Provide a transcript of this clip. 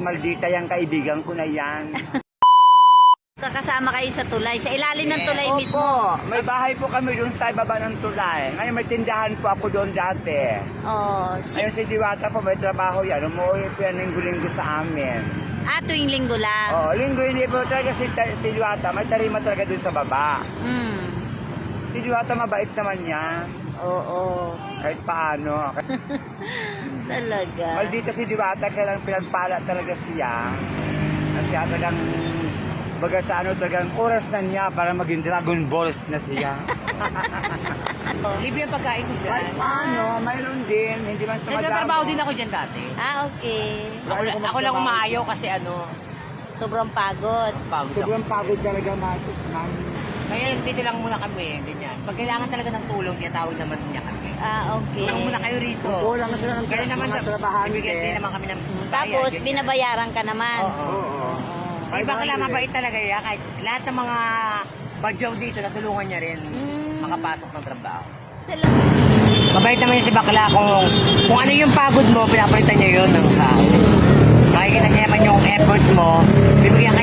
Maldita yung kaibigan ko na yan. Kakasama kayo sa tulay, sa ilalim ng tulay mismo. Opo, may bahay po kami doon sa baba ng tulay. Ngayon may tindahan po ako doon dati. Oh, Ngayon si Diwata po may trabaho yan. Umuwi po yan linggo-linggo sa amin. tuwing linggo lang. Linggo hindi po talaga si Diwata. May tarima talaga doon sa baba. Si Diwata mabait naman yan. Oo. Kahit paano. Talaga. Maldita si Diwata, kaya lang pinagpala talaga siya. Kasi talagang baga sa talagang oras na niya para maging Dragon Balls na siya. Libre ang pagkain ko dyan. Kahit paano, mayroon din. Hindi man sa Nagtatrabaho din ako dyan dati. Okay. Ako lang umaayaw kasi Sobrang pagod. pagod ako. Sobrang pagod talaga, ma'am. Kaya dito lang muna kami, ganyan. Pag kailangan talaga ng tulong, tinatawag naman niya kami. Okay. Tulong muna kayo rito. Kulang na sila ng Kaya naman, mga trabahan bibigyan din naman kami ng Tapos, ganyan. binabayaran ka naman. Oo. Ay, bakla mabait talaga yan. Kahit lahat ng mga badyaw dito, natulungan niya rin makapasok ng trabaho. Talaga. Mabait naman yun si bakla kung ano yung pagod mo, pinapalitan niya yun ng sahod. Makikita niya naman yung effort mo, bibigyan